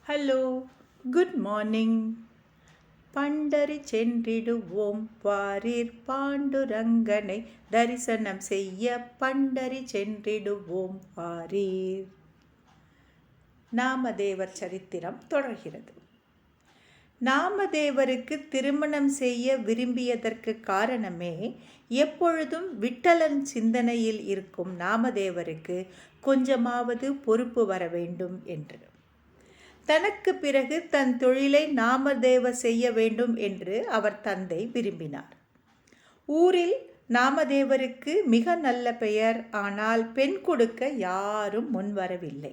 Hello, good morning. Pandhari சென்றிடுவோம் வாரீர், பாண்டுரங்கனை தரிசனம் செய்ய பண்டரி சென்றிடுவோம் வாரீர். நாமதேவர் சரித்திரம் தொடர்கிறது. நாமதேவருக்கு திருமணம் செய்ய விரும்பியதற்கு காரணமே எப்பொழுதும் விட்டலன் சிந்தனையில் இருக்கும் நாமதேவருக்கு கொஞ்சமாவது பொறுப்பு வர வேண்டும் என்று. தனக்கு பிறகு தன் தொழிலை நாமதேவ செய்ய வேண்டும் என்று அவர் தந்தை விரும்பினார். ஊரில் நாமதேவருக்கு மிக நல்ல பெயர், ஆனால் பெண் கொடுக்க யாரும் முன்வரவில்லை.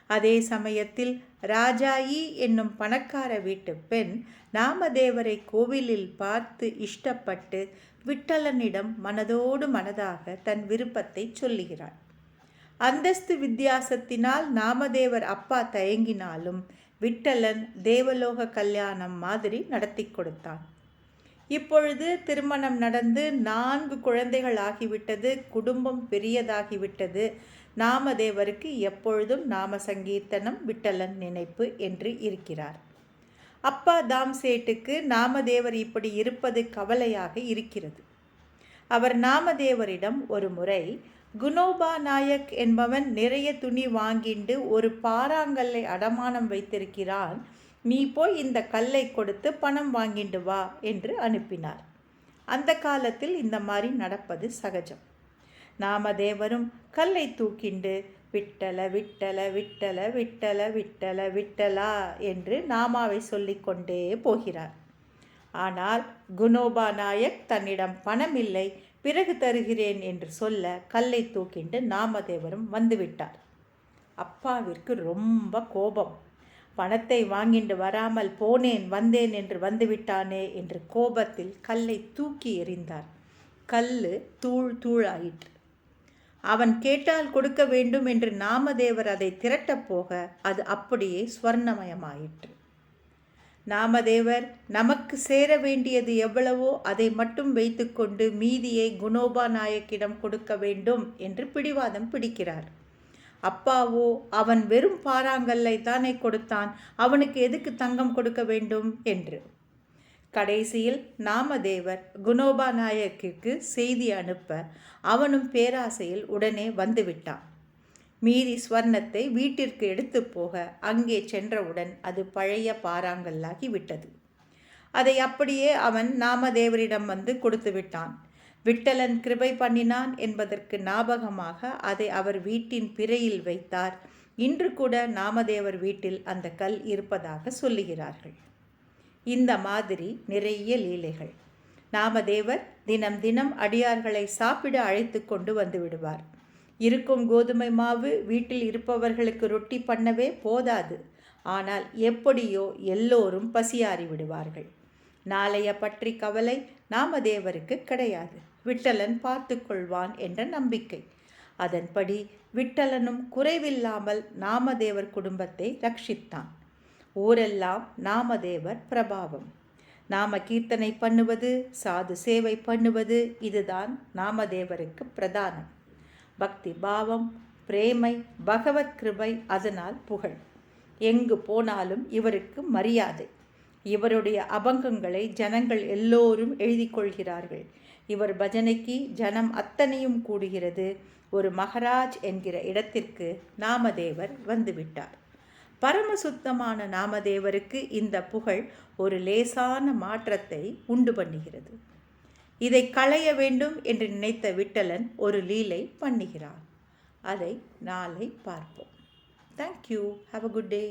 அதே சமயத்தில் ராஜாயி என்னும் பணக்கார வீட்டு பெண் நாமதேவரை கோவிலில் பார்த்து இஷ்டப்பட்டு விட்டலனிடம் மனதோடு மனதாக தன் விருப்பத்தை சொல்லுகிறாள். அந்தஸ்து வித்தியாசத்தினால் நாமதேவர் அப்பா தயங்கினாலும் விட்டலன் தேவலோக கல்யாணம் மாதிரி நடத்தி கொடுத்தான். இப்பொழுது திருமணம் நடந்து 4 குழந்தைகள் ஆகிவிட்டது. குடும்பம் பெரியதாகிவிட்டது. நாமதேவருக்கு எப்பொழுதும் நாம சங்கீர்த்தனம், விட்டலன் நினைப்பு என்று இருக்கிறார். அப்பா தாம்சேட்டுக்கு நாமதேவர் இப்படி இருப்பது கவலையாக இருக்கிறது. அவர் நாமதேவரிடம் ஒரு முறை, குணோபா நாயக் என்பவன் நிறைய துணி வாங்கிண்டு ஒரு பாறாங்கல்லை அடமானம் வைத்திருக்கிறான், நீ போய் இந்த கல்லை கொடுத்து பணம் வாங்கிண்டு வா என்று அனுப்பினார். அந்த காலத்தில் இந்த மாதிரி நடப்பது சகஜம். நாமதேவரும் கல்லை தூக்கிண்டு விட்டல விட்டல விட்டல விட்டல விட்டல விட்டலா என்று நாமாவை சொல்லிக்கொண்டே போகிறார். ஆனால் குணோபா நாயக் தன்னிடம் பணம் இல்லை, பிறகு தருகிறேன் என்று சொல்ல கல்லை தூக்கிண்டு நாமதேவரும் வந்துவிட்டார். அப்பாவிற்கு ரொம்ப கோபம். பணத்தை வாங்கிண்டு வராமல் போனேன் வந்தேன் என்று வந்துவிட்டானே என்று கோபத்தில் கல்லை தூக்கி எறிந்தார். கல்லு தூள் தூளாயிற்று. அவன் கேட்டால் கொடுக்க வேண்டும் என்று நாமதேவர் அதை திரட்டப் போக அது அப்படியே ஸ்வர்ணமயமாயிற்று. நாமதேவர் நமக்கு சேர வேண்டியது எவ்வளவோ அதை மட்டும் வைத்துக்கொண்டு மீதியை குணோபா நாயக்கிடம் கொடுக்க வேண்டும் என்று பிடிவாதம் பிடிக்கிறார். அப்பாவோ அவன் வெறும் பாறாங்கல்லை தானே கொடுத்தான், அவனுக்கு எதுக்கு தங்கம் கொடுக்க வேண்டும் என்று. கடைசியில் நாமதேவர் குணோபா நாயக்கிற்கு செய்தி அனுப்ப அவனும் பேராசையில் உடனே வந்துவிட்டான். மீதி ஸ்வர்ணத்தை வீட்டிற்கு எடுத்து போக அங்கே சென்றவுடன் அது பழைய பாறாங்கல்லாகி விட்டது. அதை அப்படியே அவன் நாமதேவரிடம் வந்து கொடுத்து விட்டான். விட்டலன் கிருபை பண்ணினான் என்பதற்கு ஞாபகமாக அதை அவர் வீட்டின் பிறையில் வைத்தார். இன்று கூட நாமதேவர் வீட்டில் அந்த கல் இருப்பதாக சொல்லுகிறார்கள். இந்த மாதிரி நிறைய லீலைகள். நாமதேவர் தினம் தினம் அடியார்களை சாப்பிட அழைத்து கொண்டு வந்து விடுவார். இருக்கும் கோதுமை மாவு வீட்டில் இருப்பவர்களுக்கு ரொட்டி பண்ணவே போதாது. ஆனால் எப்படியோ எல்லோரும் பசியாறி விடுவார்கள். நாளைய பற்றி கவலை நாமதேவருக்கு கிடையாது. விட்டலன் பார்த்து கொள்வான் என்ற நம்பிக்கை. அதன்படி விட்டலனும் குறைவில்லாமல் நாமதேவர் குடும்பத்தை ரட்சித்தான். ஊரெல்லாம் நாமதேவர் பிரபாவம். நாம கீர்த்தனை பண்ணுவது, சாது சேவை பண்ணுவது, இதுதான் நாமதேவருக்கு பிரதானம். பக்தி பாவம், பிரேமை, பகவத் கிருபை, அதனால் புகழ். எங்கு போனாலும் இவருக்கு மரியாதை. இவருடைய அபங்கங்களை ஜனங்கள் எல்லோரும் எழுதி கொள்கிறார்கள். இவர் பஜனைக்கு ஜனம் அத்தனையும் கூடுகிறது. ஒரு மகராஜ் என்கிற இடத்திற்கு நாமதேவர் வந்துவிட்டார். பரமசுத்தமான நாமதேவருக்கு இந்த புகழ் ஒரு லேசான மாற்றத்தை உண்டு பண்ணுகிறது. இதை களைய வேண்டும் என்று நினைத்த விட்டலன் ஒரு லீலை பண்ணுகிறார். அதை நாளை பார்ப்போம். Thank you. Have a good day.